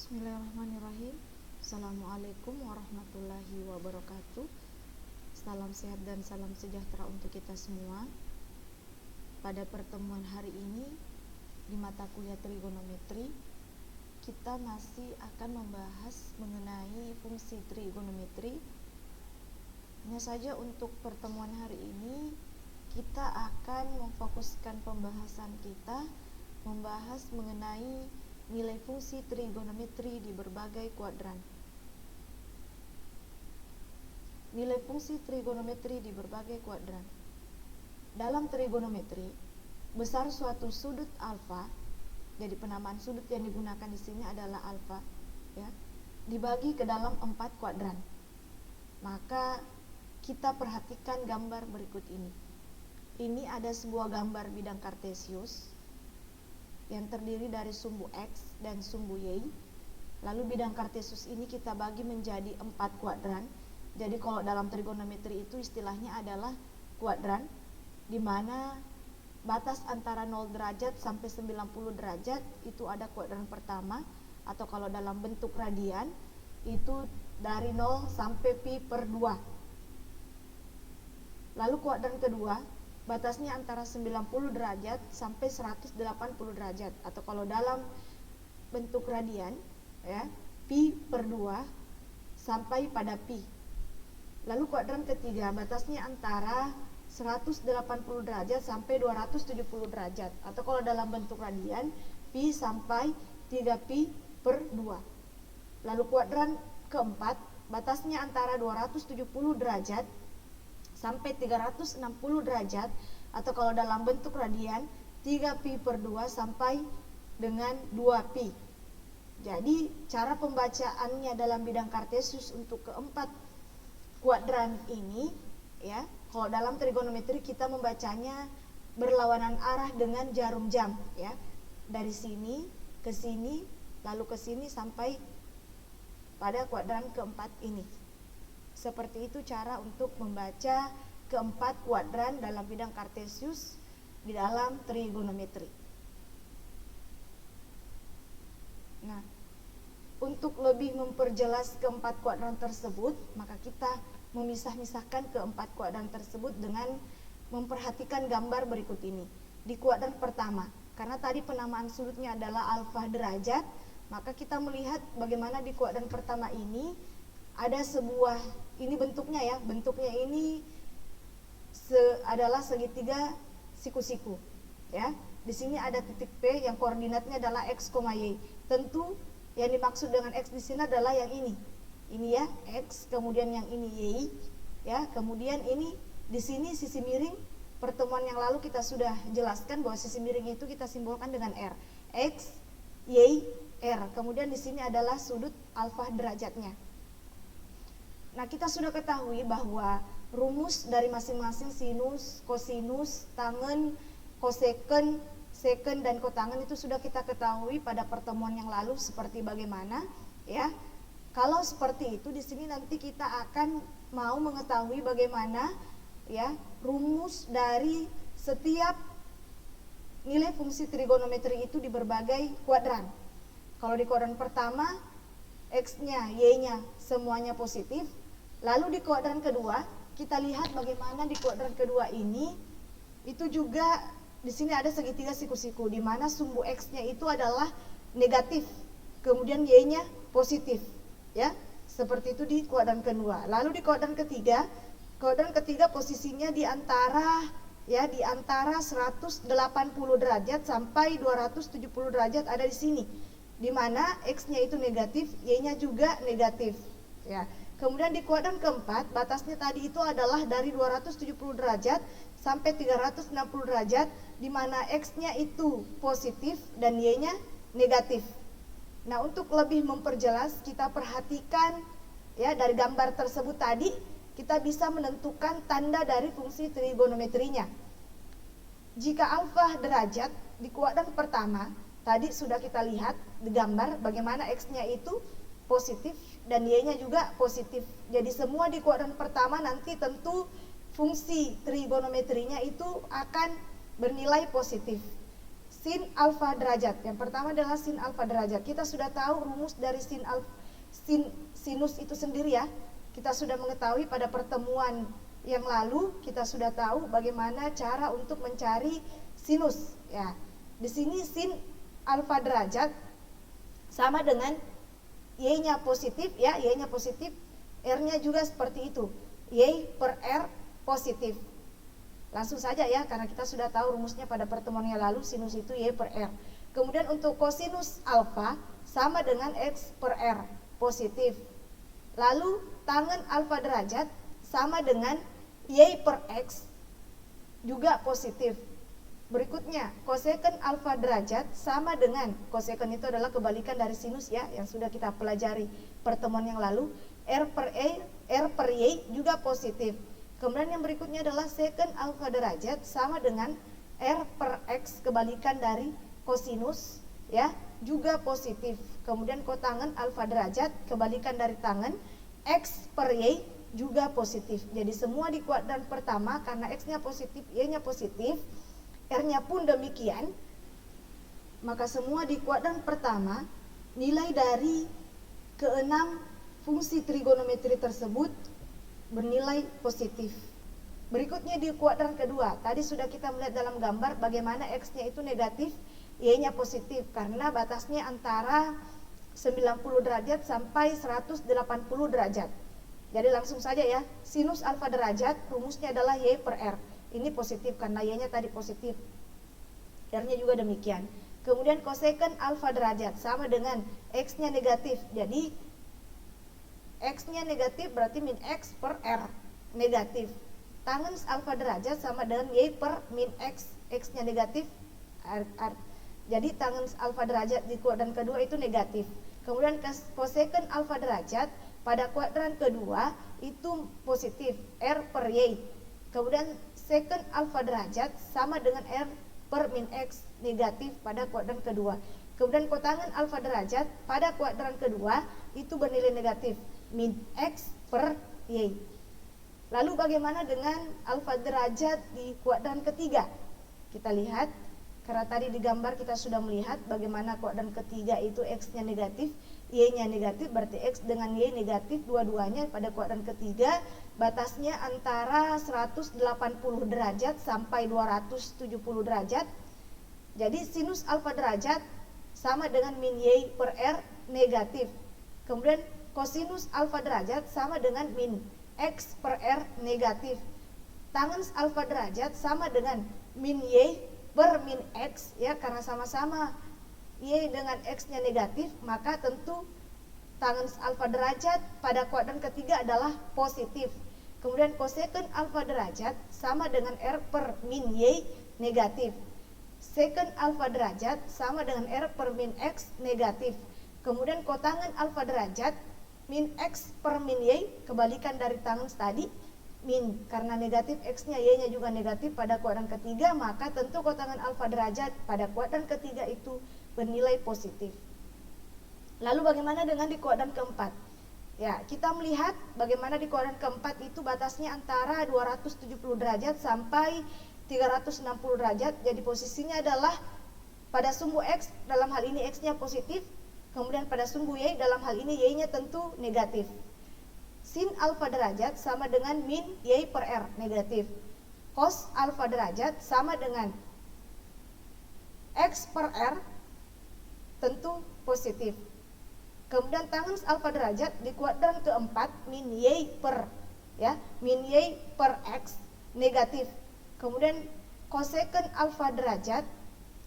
Bismillahirrahmanirrahim. Assalamualaikum warahmatullahi wabarakatuh. Salam sehat dan salam sejahtera untuk kita semua. Pada pertemuan hari ini di mata kuliah trigonometri, kita masih akan membahas mengenai fungsi trigonometri. Hanya saja untuk pertemuan hari ini kita akan memfokuskan pembahasan kita membahas mengenai nilai fungsi trigonometri di berbagai kuadran. Nilai fungsi trigonometri di berbagai kuadran. Dalam trigonometri, besar suatu sudut alfa, jadi penamaan sudut yang digunakan di sini adalah alfa, ya, dibagi ke dalam 4 kuadran. Maka kita perhatikan gambar berikut ini. Ini ada sebuah gambar bidang kartesius yang terdiri dari sumbu X dan sumbu Y. Lalu bidang kartesius ini kita bagi menjadi 4 kuadran. Jadi kalau dalam trigonometri itu istilahnya adalah kuadran, di mana batas antara 0 derajat sampai 90 derajat itu ada kuadran pertama, atau kalau dalam bentuk radian itu dari 0 sampai pi per 2. Lalu kuadran kedua batasnya antara 90 derajat sampai 180 derajat, atau kalau dalam bentuk radian, ya, pi per 2 sampai pada pi. Lalu kuadran ketiga batasnya antara 180 derajat sampai 270 derajat, atau kalau dalam bentuk radian, pi sampai 3 pi per 2. Lalu kuadran keempat batasnya antara 270 derajat sampai 360 derajat, atau kalau dalam bentuk radian 3 pi per 2 sampai dengan 2 pi. Jadi cara pembacaannya dalam bidang kartesius untuk keempat kuadran ini, ya, kalau dalam trigonometri kita membacanya berlawanan arah dengan jarum jam, ya, dari sini ke sini lalu ke sini sampai pada kuadran keempat ini. Seperti itu cara untuk membaca keempat kuadran dalam bidang kartesius di dalam trigonometri. Nah, untuk lebih memperjelas keempat kuadran tersebut, maka kita memisah-misahkan keempat kuadran tersebut dengan memperhatikan gambar berikut ini. Di kuadran pertama, karena tadi penamaan sudutnya adalah alfa derajat, maka kita melihat bagaimana di kuadran pertama ini ada sebuah, ini bentuknya, ya, bentuknya ini adalah segitiga siku-siku, ya. Di sini ada titik P yang koordinatnya adalah x, y. Tentu yang dimaksud dengan x di sini adalah yang ini, ya, x, kemudian yang ini y, ya. Kemudian ini di sini sisi miring. Pertemuan yang lalu kita sudah jelaskan bahwa sisi miring itu kita simbolkan dengan r, x, y, r. Kemudian di sini adalah sudut alfa derajatnya. Nah, kita sudah ketahui bahwa rumus dari masing-masing sinus, kosinus, tangen, koseken, seken, dan kotangen itu sudah kita ketahui pada pertemuan yang lalu seperti bagaimana, ya. Kalau seperti itu, di sini nanti kita akan mau mengetahui bagaimana, ya, rumus dari setiap nilai fungsi trigonometri itu di berbagai kuadran. Kalau di kuadran pertama, x-nya, y-nya semuanya positif. Lalu di kuadran kedua, kita lihat bagaimana di kuadran kedua ini itu juga di sini ada segitiga siku-siku, di mana sumbu x-nya itu adalah negatif, kemudian y-nya positif, ya. Seperti itu di kuadran kedua. Lalu di kuadran ketiga posisinya di antara 180 derajat sampai 270 derajat ada di sini, di mana x-nya itu negatif, y-nya juga negatif, ya. Kemudian di kuadran keempat, batasnya tadi itu adalah dari 270 derajat sampai 360 derajat, di mana x-nya itu positif dan y-nya negatif. Nah, untuk lebih memperjelas, kita perhatikan, ya, dari gambar tersebut tadi, kita bisa menentukan tanda dari fungsi trigonometrinya. Jika alfa derajat di kuadran pertama, tadi sudah kita lihat di gambar bagaimana x-nya itu positif dan y-nya juga positif. Jadi semua di kuadran pertama nanti tentu fungsi trigonometrinya itu akan bernilai positif. sin alfa derajat. Yang pertama adalah sin alfa derajat. Kita sudah tahu rumus dari sinus itu sendiri ya. Kita sudah mengetahui pada pertemuan yang lalu, kita sudah tahu bagaimana cara untuk mencari sinus ya. Di sini sin alfa derajat sama dengan y-nya positif ya, y-nya positif, r-nya juga seperti itu, y per r positif. Langsung saja ya, karena kita sudah tahu rumusnya pada pertemuan yang lalu, sinus itu y per r. Kemudian untuk kosinus alfa sama dengan x per r positif. Lalu tangen alfa derajat sama dengan y per x juga positif. Berikutnya, koseken alfa derajat sama dengan, koseken itu adalah kebalikan dari sinus ya, yang sudah kita pelajari pertemuan yang lalu, r per y juga positif. Kemudian yang berikutnya adalah seken alfa derajat sama dengan r per x, kebalikan dari kosinus ya, juga positif. Kemudian kotangen alfa derajat, kebalikan dari tangen, x per y juga positif. Jadi semua di kuadran pertama karena x-nya positif, y-nya positif, r-nya pun demikian, maka semua di kuadran pertama nilai dari keenam fungsi trigonometri tersebut bernilai positif. Berikutnya di kuadran kedua, tadi sudah kita melihat dalam gambar bagaimana x-nya itu negatif, y-nya positif karena batasnya antara 90 derajat sampai 180 derajat. Jadi langsung saja ya, sinus alfa derajat rumusnya adalah y per r. Ini positif karena y-nya tadi positif, r-nya juga demikian. Kemudian koseken alfa derajat sama dengan x-nya negatif. Jadi x-nya negatif berarti min x per r negatif. Tangen alfa derajat sama dengan y per min x, x-nya negatif r. Jadi tangen alfa derajat di kuadran kedua itu negatif. Kemudian koseken alfa derajat pada kuadran kedua itu positif, r per y. Kemudian seken alfa derajat sama dengan r per min x negatif pada kuadran kedua. Kemudian kotangen alfa derajat pada kuadran kedua itu bernilai negatif, min x per y. Lalu bagaimana dengan alfa derajat di kuadran ketiga? Kita lihat, karena tadi di gambar kita sudah melihat bagaimana kuadran ketiga itu x-nya negatif, y-nya negatif, berarti x dengan y negatif dua-duanya pada kuadran ketiga, batasnya antara 180 derajat sampai 270 derajat. Jadi sinus alfa derajat sama dengan min y per r negatif. Kemudian kosinus alfa derajat sama dengan min x per r negatif. Tangen alfa derajat sama dengan min y per min x ya, karena sama-sama y dengan x-nya negatif, maka tentu tangen alfa derajat pada kuadran ketiga adalah positif. Kemudian koseken alfa derajat sama dengan r per min y negatif. Seken alfa derajat sama dengan r per min x negatif. Kemudian kotangen alfa derajat min x per min y, kebalikan dari tangen tadi, min karena negatif x-nya, y-nya juga negatif pada kuadran ketiga, maka tentu kotangen alfa derajat pada kuadran ketiga itu bernilai positif. Lalu bagaimana dengan di kuadran keempat? Ya, kita melihat bagaimana di kuadran keempat itu batasnya antara 270 derajat sampai 360 derajat. Jadi posisinya adalah pada sumbu x, dalam hal ini x-nya positif, kemudian pada sumbu y, dalam hal ini y-nya tentu negatif. Sin alfa derajat sama dengan min y per r negatif. Cos alfa derajat sama dengan x per r tentu positif. Kemudian tangen alfa derajat di kuadran keempat min y per x negatif. Kemudian koseken alfa derajat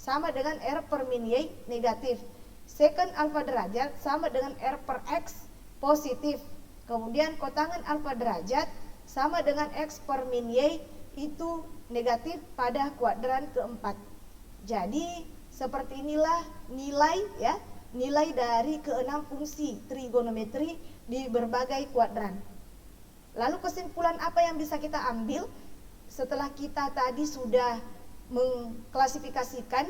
sama dengan r per min y negatif. Seken alfa derajat sama dengan r per x positif. Kemudian kotangen alfa derajat sama dengan x per min y itu negatif pada kuadran keempat. Jadi seperti inilah nilai dari keenam fungsi trigonometri di berbagai kuadran. Lalu kesimpulan apa yang bisa kita ambil setelah kita tadi sudah mengklasifikasikan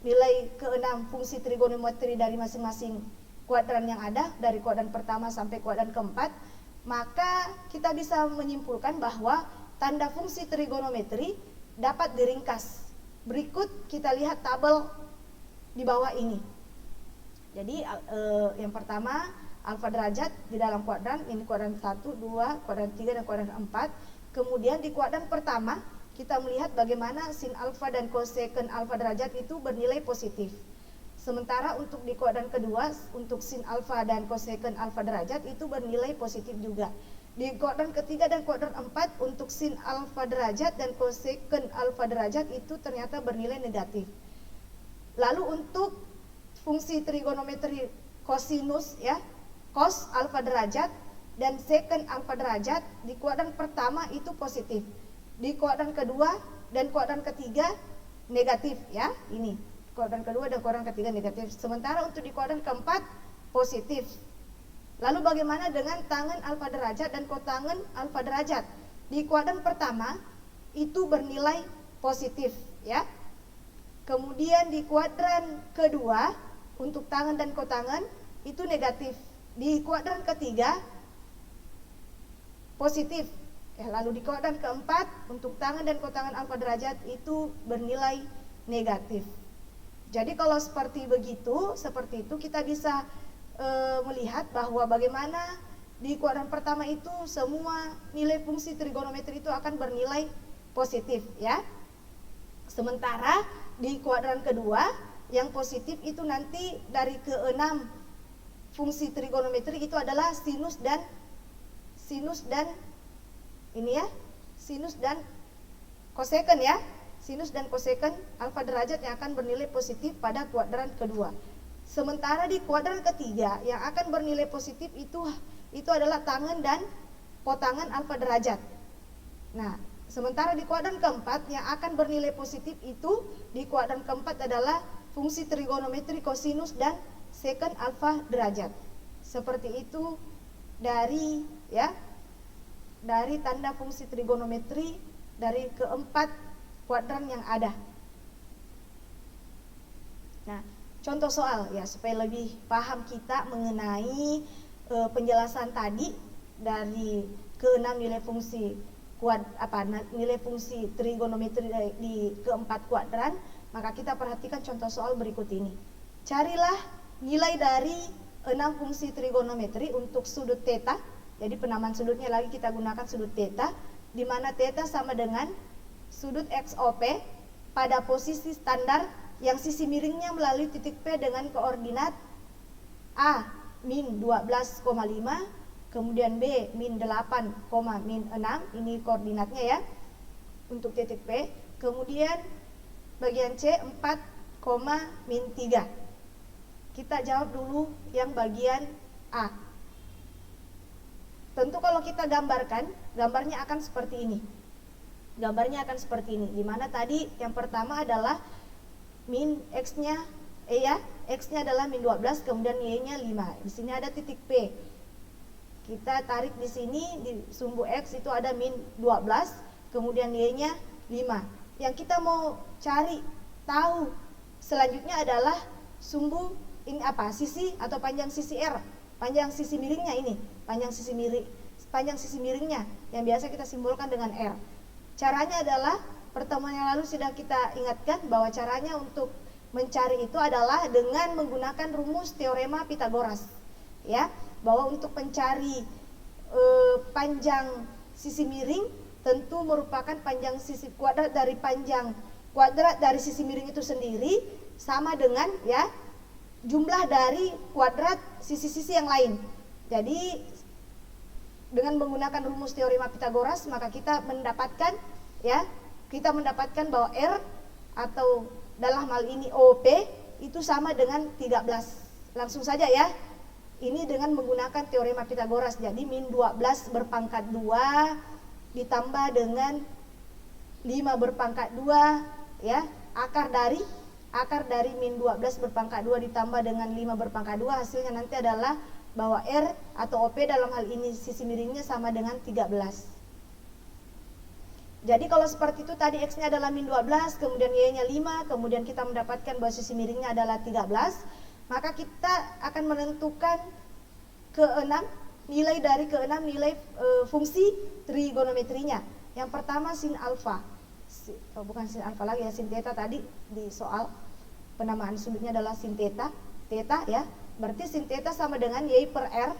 nilai keenam fungsi trigonometri dari masing-masing kuadran yang ada, dari kuadran pertama sampai kuadran keempat, maka kita bisa menyimpulkan bahwa tanda fungsi trigonometri dapat diringkas Berikut kita lihat tabel di bawah ini. Jadi yang pertama alfa derajat di dalam kuadran, ini kuadran 1, 2, kuadran 3, dan kuadran 4. Kemudian di kuadran pertama kita melihat bagaimana sin alfa dan cosecant alfa derajat itu bernilai positif. Sementara untuk di kuadran kedua, untuk sin alfa dan cosecant alfa derajat itu bernilai positif juga. Di kuadran ketiga dan kuadran 4 untuk sin alfa derajat dan cosecant alfa derajat itu ternyata bernilai negatif. Lalu untuk fungsi trigonometri kosinus ya, cos alfa derajat dan secant alfa derajat di kuadran pertama itu positif. Di kuadran kedua dan kuadran ketiga negatif ya, ini. Kuadran kedua dan kuadran ketiga negatif. Sementara untuk di kuadran keempat positif. Lalu bagaimana dengan tangen alfa derajat dan kotangen alfa derajat? Di kuadran pertama itu bernilai positif ya. Kemudian di kuadran kedua untuk tangen dan kotangen itu negatif. Di kuadran ketiga positif. Lalu di kuadran keempat untuk tangen dan kotangen alfa derajat itu bernilai negatif. Jadi kalau seperti itu kita bisa melihat bahwa bagaimana di kuadran pertama itu semua nilai fungsi trigonometri itu akan bernilai positif ya. Sementara di kuadran kedua yang positif itu nanti dari ke-6 fungsi trigonometri itu adalah sinus dan ini ya, sinus dan cosecant ya. Sinus dan cosecant alfa derajat yang akan bernilai positif pada kuadran kedua. Sementara di kuadran ketiga yang akan bernilai positif itu adalah tangen dan kotangen alfa derajat. Nah, sementara di kuadran keempat yang akan bernilai positif itu di kuadran keempat adalah fungsi trigonometri kosinus dan secant alfa derajat. Seperti itu dari tanda fungsi trigonometri dari keempat kuadran yang ada. Nah, contoh soal ya supaya lebih paham kita mengenai penjelasan tadi dari ke-6 nilai fungsi nilai fungsi trigonometri di keempat kuadran, maka kita perhatikan contoh soal berikut ini. Carilah nilai dari 6 fungsi trigonometri untuk sudut theta. Jadi penamaan sudutnya lagi kita gunakan sudut theta, di mana theta sama dengan sudut XOP pada posisi standar yang sisi miringnya melalui titik P dengan koordinat A min 12,5, kemudian B min 8, min 6, ini koordinatnya ya untuk titik P. Kemudian bagian C 4, min 3. Kita jawab dulu yang bagian A. Tentu kalau kita gambarkan, gambarnya akan seperti ini. Gambarnya akan seperti ini, di mana tadi yang pertama adalah min X-nya X-nya adalah min 12, kemudian Y-nya 5. Di sini ada titik P. Kita tarik di sini di sumbu X itu ada min 12, kemudian Y-nya 5. Yang kita mau cari tahu selanjutnya adalah sumbu ini apa? Sisi atau panjang sisi R. Panjang sisi miringnya ini, panjang sisi miringnya yang biasa kita simbolkan dengan R. Caranya adalah pertemuan yang lalu sudah kita ingatkan bahwa caranya untuk mencari itu adalah dengan menggunakan rumus teorema Pitagoras. Ya, bahwa untuk mencari panjang sisi miring tentu merupakan panjang sisi kuadrat dari sisi miring itu sendiri sama dengan ya jumlah dari kuadrat sisi-sisi yang lain. Jadi dengan menggunakan rumus teorema Pitagoras maka kita mendapatkan bahwa R atau dalam hal ini OP itu sama dengan 13. Langsung saja ya. Ini dengan menggunakan teorema Pitagoras. Jadi min 12 berpangkat 2 ditambah dengan 5 berpangkat 2 ya, akar dari min 12 berpangkat 2 ditambah dengan 5 berpangkat 2, hasilnya nanti adalah bahwa R atau OP dalam hal ini sisi miringnya sama dengan 13. Jadi kalau seperti itu tadi X-nya adalah min 12, kemudian Y-nya 5, kemudian kita mendapatkan bahwa sisi miringnya adalah 13, maka kita akan menentukan nilai dari ke-6 nilai fungsi trigonometrinya. Yang pertama sin alfa. bukan sin alfa lagi ya, sin theta tadi di soal penamaan sudutnya adalah sin theta, theta ya. Berarti sin theta sama dengan y per r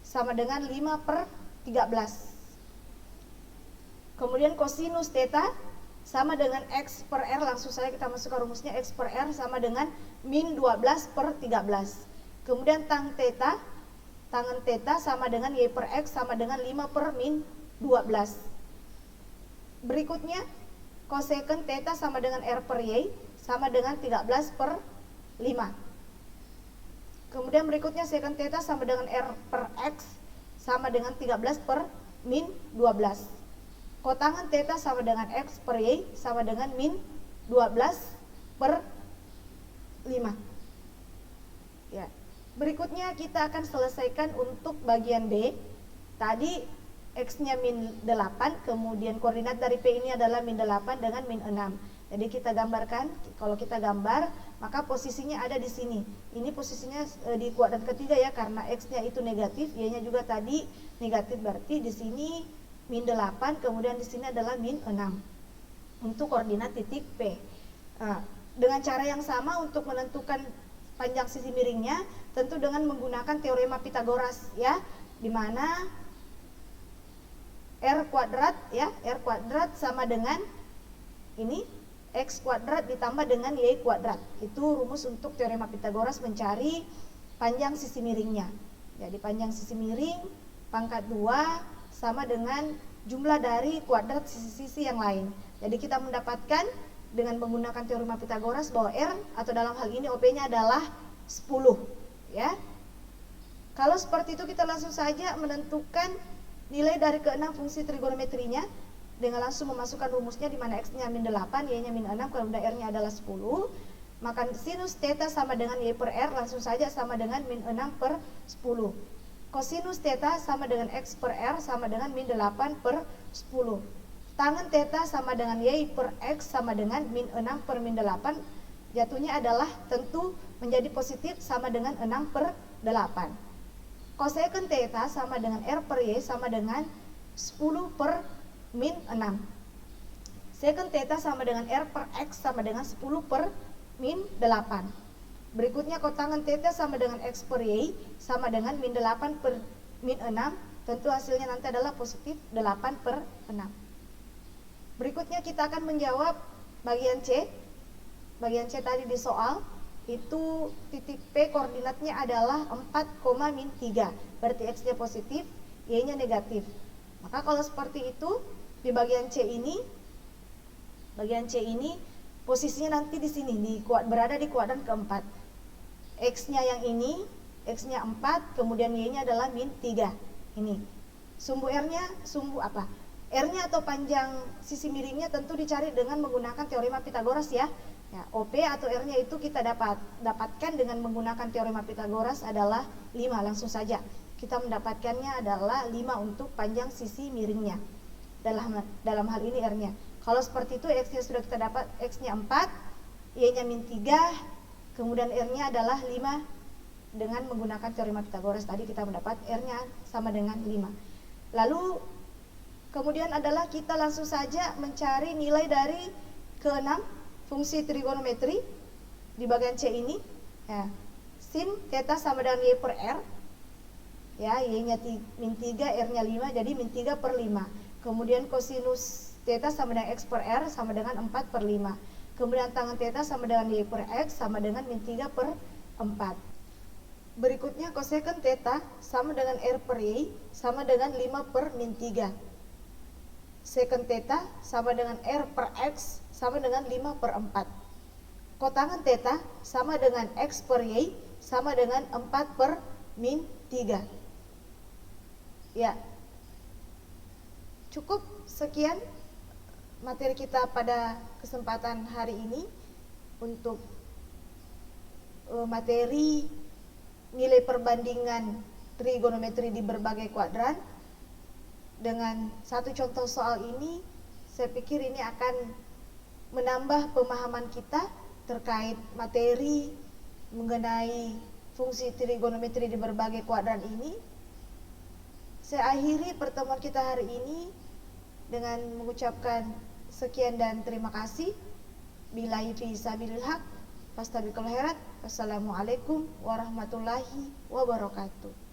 sama dengan 5 per 13. Kemudian kosinus theta sama dengan x per r, langsung saja kita masukkan rumusnya, x per r sama dengan min 12 per 13. Kemudian tangen theta sama dengan y per x sama dengan 5 per min 12. Berikutnya cosecant theta sama dengan r per y sama dengan 13 per 5. Kemudian berikutnya secant theta sama dengan r per x sama dengan 13 per min 12. Kotangen theta sama dengan x per y sama dengan min 12 per 5. Ya. Berikutnya kita akan selesaikan untuk bagian B. Tadi x-nya min 8, kemudian koordinat dari P ini adalah min 8 dengan min 6. Jadi kita gambarkan, kalau kita gambar, maka posisinya ada di sini. Ini posisinya di kuadran ketiga ya, karena x-nya itu negatif, y-nya juga tadi negatif, berarti di sini min 8, kemudian di sini adalah min 6. Untuk koordinat titik P. Nah, dengan cara yang sama untuk menentukan panjang sisi miringnya, tentu dengan menggunakan teorema Pitagoras ya, di mana r kuadrat ya, r kuadrat sama dengan ini x kuadrat ditambah dengan y kuadrat. Itu rumus untuk teorema Pitagoras mencari panjang sisi miringnya. Jadi panjang sisi miring pangkat 2 sama dengan jumlah dari kuadrat sisi-sisi yang lain. Jadi kita mendapatkan dengan menggunakan teorema Pitagoras bahwa R atau dalam hal ini OP-nya adalah 10 ya. Kalau seperti itu kita langsung saja menentukan nilai dari keenam fungsi trigonometrinya dengan langsung memasukkan rumusnya, di mana x-nya min 8, y-nya min 6, kemudian r-nya adalah 10. Maka sinus theta sama dengan y per r langsung saja sama dengan min 6 per 10. Kosinus theta sama dengan x per r sama dengan min 8 per 10. Tangen theta sama dengan y per x sama dengan min 6 per min 8. Jatuhnya adalah tentu menjadi positif sama dengan 6 per 8. Cosecant theta sama dengan r per y sama dengan 10 per min 6. Secant theta sama dengan r per x sama dengan 10 per min 8. Berikutnya kotangen theta sama dengan x per y sama dengan min 8 per min 6. Tentu hasilnya nanti adalah positif 8 per 6. Berikutnya kita akan menjawab bagian C. Bagian C tadi di soal itu titik P koordinatnya adalah 4, min 3. Berarti x-nya positif, y-nya negatif. Maka kalau seperti itu di bagian C ini posisinya nanti di sini berada di kuadran keempat. X-nya yang ini, x-nya 4, kemudian y-nya adalah min 3. Ini. Sumbu R-nya R-nya atau panjang sisi miringnya tentu dicari dengan menggunakan teorema Pitagoras ya. Ya, OP atau R-nya itu kita dapatkan dengan menggunakan teorema Pitagoras adalah 5, langsung saja. Kita mendapatkannya adalah 5 untuk panjang sisi miringnya. Dalam hal ini R-nya. Kalau seperti itu X-nya sudah kita dapat, X-nya 4, Y-nya min 3, kemudian R-nya adalah 5 dengan menggunakan teorema Pitagoras. Tadi kita mendapat R-nya sama dengan 5. Lalu kemudian adalah kita langsung saja mencari nilai dari keenam fungsi trigonometri di bagian C ini. Ya. Sin theta sama dengan y per r. Ya, y-nya min 3, r-nya 5, jadi min 3 per 5. Kemudian kosinus theta sama dengan x per r sama dengan 4 per 5. Kemudian tangen theta sama dengan y per x sama dengan min 3 per 4. Berikutnya cosecant theta sama dengan r per y sama dengan 5 per min 3. Secant theta sama dengan r per x sama dengan 5 per 4. Kotangen theta sama dengan x per y sama dengan 4 per min 3. Ya, cukup sekian materi kita pada kesempatan hari ini untuk materi nilai perbandingan trigonometri di berbagai kuadran. Dengan satu contoh soal ini, saya pikir ini akan menambah pemahaman kita terkait materi mengenai fungsi trigonometri di berbagai kuadran ini. Saya akhiri pertemuan kita hari ini dengan mengucapkan Sekian dan terima kasih. Billahi fi sabilil haq. Fastabiqul khairat. Wassalamualaikum warahmatullahi wabarakatuh.